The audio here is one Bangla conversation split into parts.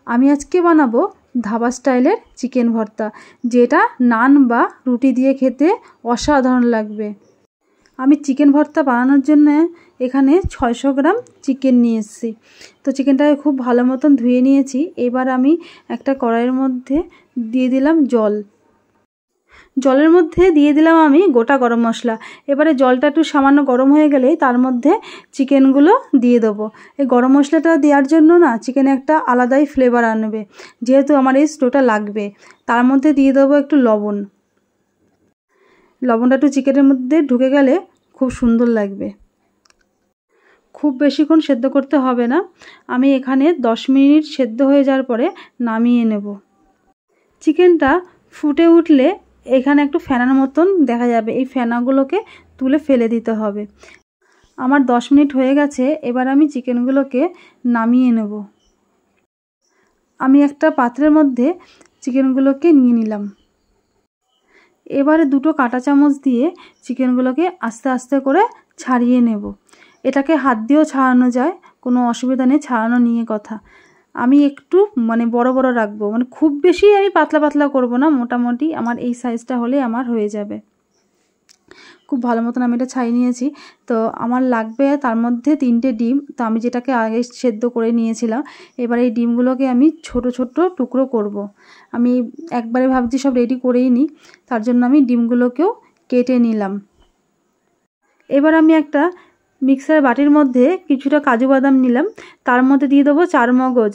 আমি আজকে বানাবো ধাবা স্টাইলের চিকেন ভর্তা, যেটা নান বা রুটি দিয়ে খেতে অসাধারণ লাগবে। আমি চিকেন ভর্তা বানানোর জন্য এখানে 600 গ্রাম চিকেন নিয়ে এসেছি। তো চিকেনটাকে খুব ভালো মতন ধুয়ে নিয়েছি। এবার আমি একটা কড়াইয়ের মধ্যে দিয়ে দিলাম জল। জলের মধ্যে দিয়ে দিলাম আমি গোটা গরম মশলা। এবারে জলটা একটু সামান্য গরম হয়ে গেলেই তার মধ্যে চিকেনগুলো দিয়ে দেবো। এই গরম মশলাটা দেওয়ার জন্য না চিকেনে একটা আলাদাই ফ্লেভার আনবে, যেহেতু আমার এই স্টোটা লাগবে। তার মধ্যে দিয়ে দেবো একটু লবণ। লবণটা একটু চিকেনের মধ্যে ঢুকে গেলে খুব সুন্দর লাগবে। খুব বেশিক্ষণ সেদ্ধ করতে হবে না। আমি এখানে 10 মিনিট সেদ্ধ হয়ে যাওয়ার পরে নামিয়ে নেব। চিকেনটা ফুটে উঠলে এখানে একটু ফেনার মতন দেখা যাবে, এই ফেনাগুলোকে তুলে ফেলে দিতে হবে। আমার 10 মিনিট হয়ে গেছে। এবার আমি চিকেনগুলোকে নামিয়ে নেব। আমি একটা পাত্রের মধ্যে চিকেনগুলোকে নিয়ে নিলাম। এবারে দুটো কাঁটা চামচ দিয়ে চিকেনগুলোকে আস্তে আস্তে করে ছাড়িয়ে নেব। এটাকে হাত দিয়েও ছাড়ানো যায়, কোনো অসুবিধা নেই, ছাড়ানো নিয়ে কথা। আমি একটু বড় বড় রাখবো, খুব বেশি আমি পাতলা পাতলা করব না, মোটামুটি আমার এই সাইজটা হলে আমার হয়ে যাবে। খুব ভালো মতন আমি এটা ছাড়িয়ে নিয়েছি। তো আমার লাগবে তার মধ্যে 3টে ডিম। তো আমি যেটাকে আগে সেদ্ধ করে নিয়েছিলাম, এবার এই ডিমগুলোকে আমি ছোট ছোট টুকরো করব। আমি একবারে ভাবছি সব রেডি করেই নিই, তার জন্য আমি ডিমগুলোকেও কেটে নিলাম। এবার আমি একটা মিক্সার বাটির মধ্যে কিছুটা কাজু বাদাম নিলাম, তার মধ্যে দিয়ে দেবো চারমগজ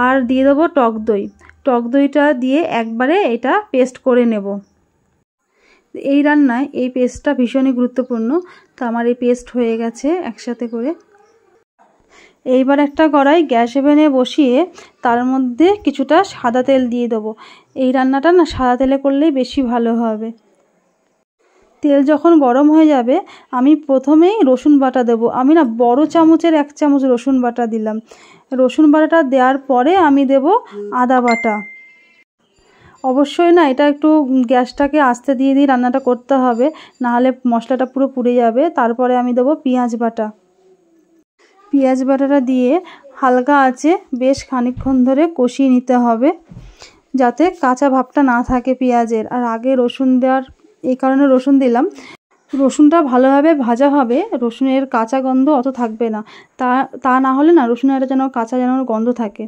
আর দিয়ে দেবো টক দই। টক দইটা দিয়ে একবারে এটা পেস্ট করে নেব। এই রান্নায় এই পেস্টটা ভীষণই গুরুত্বপূর্ণ। তো আমার এই পেস্ট হয়ে গেছে একসাথে করে। এইবার একটা কড়াই গ্যাস ওভেনে বসিয়ে তার মধ্যে কিছুটা সাদা তেল দিয়ে দেবো। এই রান্নাটা না সাদা তেলে করলেই বেশি ভালো হবে। তেল যখন গরম হয়ে যাবে আমি প্রথমেই রসুন বাটা দেবো। আমি না বড় চামচের 1 চামচ রসুন বাটা দিলাম। রসুন বাটাটা দেওয়ার পরে আমি দেব আদা বাটা। অবশ্যই না এটা একটু গ্যাসটাকে আস্তে দিয়ে দিয়ে রান্নাটা করতে হবে, নাহলে মশলাটা পুরো পুড়ে যাবে। তারপরে আমি দেবো পেঁয়াজ বাটা। পেঁয়াজ বাটাটা দিয়ে হালকা আঁচে বেশ খানিকক্ষণ ধরে কষিয়ে নিতে হবে, যাতে কাঁচা ভাবটা না থাকে পেঁয়াজের। আর আগে রসুন দেওয়ার এই কারণে রসুন দিলাম, রসুনটা ভালোভাবে ভাজা হবে, রসুনের কাঁচা গন্ধ অত থাকবে না। তা না হলে না রসুনের যেন কাঁচা যেন গন্ধ থাকে।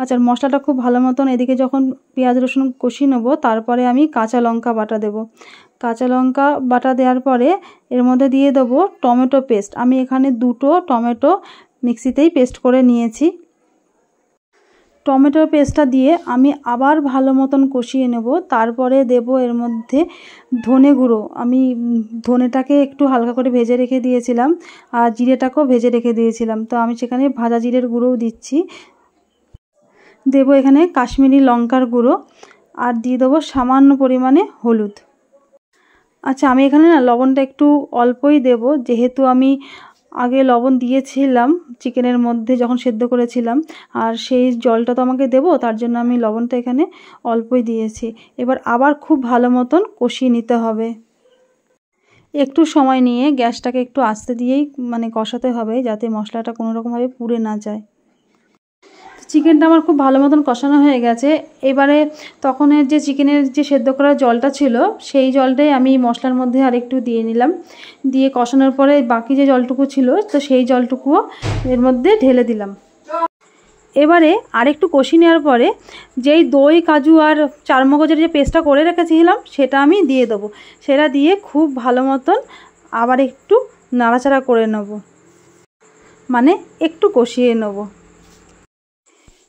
আচ্ছা, মশলাটা খুব ভালো মতন এদিকে যখন পেঁয়াজ রসুন কষিয়ে নেবো, তারপরে আমি কাঁচা লঙ্কা বাটা দেব। কাঁচা লঙ্কা বাটা দেওয়ার পরে এর মধ্যে দিয়ে দেবো টমেটো পেস্ট। আমি এখানে 2টো টমেটো মিক্সিতেই পেস্ট করে নিয়েছি। টমেটোর পেস্টটা দিয়ে আমি আবার ভালো মতন কষিয়ে নেব। তারপরে দেব এর মধ্যে ধনে গুঁড়ো। আমি ধনেটাকে একটু হালকা করে ভেজে রেখে দিয়েছিলাম, আর জিরেটাকেও ভেজে রেখে দিয়েছিলাম। তো আমি সেখানে ভাজা জিরের গুঁড়োও দিচ্ছি। দেব এখানে কাশ্মীরি লঙ্কার গুঁড়ো, আর দিয়ে দেবো সামান্য পরিমাণে হলুদ। আচ্ছা, আমি এখানে না লবণটা একটু অল্পই দেব, যেহেতু আমি আগে লবণ দিয়েছিলাম চিকেনের মধ্যে যখন সেদ্ধ করেছিলাম, আর সেই জলটা তো আমাকে দেবো, তার জন্য আমি লবণটা এখানে অল্পই দিয়েছি। এবার আবার খুব ভালো মতন কষিয়ে নিতে হবে। একটু সময় নিয়ে গ্যাসটাকে একটু আস্তে দিয়েই কষাতে হবে, যাতে মশলাটা কোনো রকমভাবে পুড়ে না যায়। চিকেনটা আমার খুব ভালো মতন কষানো হয়ে গেছে। এবারে তখনের যে চিকেনের যে সেদ্ধ করা জলটা ছিল, সেই জলটাই আমি মশলার মধ্যে আরেকটু দিয়ে নিলাম। দিয়ে কষানোর পরে বাকি যে জলটুকু ছিল, তো সেই জলটুকুও এর মধ্যে ঢেলে দিলাম। এবারে আরেকটু কষিয়ে নেওয়ার পরে যেই দই কাজু আর চারমগজের যে পেস্টটা করে রেখেছিলাম, সেটা আমি দিয়ে দেবো। সেটা দিয়ে খুব ভালো মতন আবার একটু নাড়াচাড়া করে নেব, একটু কষিয়ে নেব।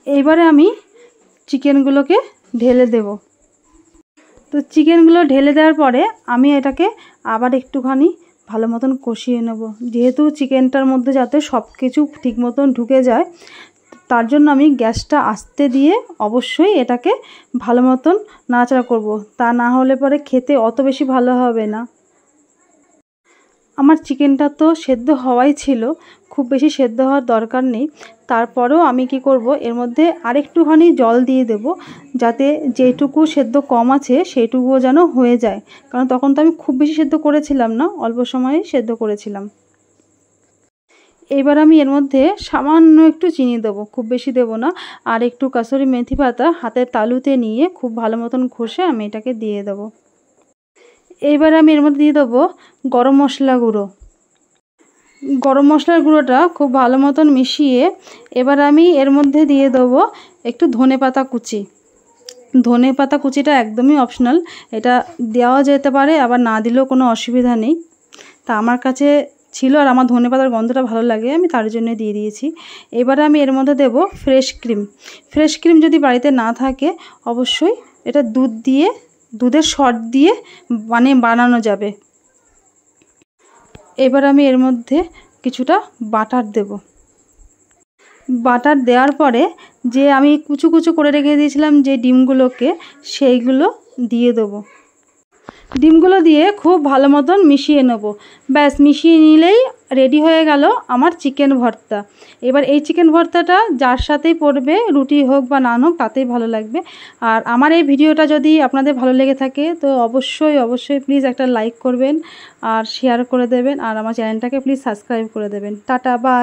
এইবারে আমি চিকেনগুলোকে ঢেলে দেব। তো চিকেনগুলো ঢেলে দেওয়ার পরে আমি এটাকে আবার একটুখানি ভালো মতন কষিয়ে নেব, যেহেতু চিকেনটার মধ্যে যাতে সব কিছু ঠিক মতন ঢুকে যায়, তার জন্য আমি গ্যাসটা আস্তে দিয়ে অবশ্যই এটাকে ভালো মতন নাড়াচাড়া করব। তা না হলে পরে খেতে অত বেশি ভালো হবে না। আমার চিকেনটা তো সেদ্ধ হওয়াই ছিল, খুব বেশি সেদ্ধ হওয়ার দরকার নেই। তারপরেও আমি কি করব, এর মধ্যে আরেকটুখানি জল দিয়ে দেব, যাতে যেটুকু সেদ্ধ কম আছে সেইটুকুও যেন হয়ে যায়। কারণ তখন তো আমি খুব বেশি সেদ্ধ করেছিলাম না, অল্প সময়ে সেদ্ধ করেছিলাম। এবার আমি এর মধ্যে সামান্য একটু চিনি দেবো, খুব বেশি দেবো না। আর একটু কাসুরি মেথি পাতা হাতের তালুতে নিয়ে খুব ভালো মতন ঘষে আমি এটাকে দিয়ে দেবো। এবার আমি এর মধ্যে দিয়ে দেবো গরম মশলা গুঁড়ো। গরম মশলার গুঁড়োটা খুব ভালো মতন মিশিয়ে এবার আমি এর মধ্যে দিয়ে দেবো একটু ধনেপাতা কুচি। ধনেপাতা কুচিটা একদমই অপশনাল, এটা দেওয়া যেতে পারে, আবার না দিলেও কোনো অসুবিধা নেই। তা আমার কাছে ছিল আর আমার ধনেপাতার গন্ধটা ভালো লাগে, আমি তার জন্য দিয়ে দিয়েছি। এবারে আমি এর মধ্যে দেব ফ্রেশ ক্রিম। ফ্রেশ ক্রিম যদি বাড়িতে না থাকে অবশ্যই এটা দুধের সর দিয়ে বানানো যাবে। এবার আমি এর মধ্যে কিছুটা বাটার দেব। বাটার দেওয়ার পরে যে আমি কুচু কুচু করে রেখে দিয়েছিলাম যে ডিমগুলোকে, সেইগুলো দিয়ে দেবো। ডিমগুলো দিয়ে খুব ভালো মতন মিশিয়ে নেব। ব্যাস, মিশিয়ে নিলেই রেডি হয়ে গেল আমার চিকেন ভর্তা। এবার এই চিকেন ভর্তাটা যার সাথেই পড়বে, রুটি হোক বা নান হোক, তাতেই ভালো লাগবে। আর আমার এই ভিডিওটা যদি আপনাদের ভালো লেগে থাকে তো অবশ্যই প্লিজ একটা লাইক করবেন আর শেয়ার করে দেবেন, আর আমার চ্যানেলটাকে প্লিজ সাবস্ক্রাইব করে দেবেন। টাটা, বাই।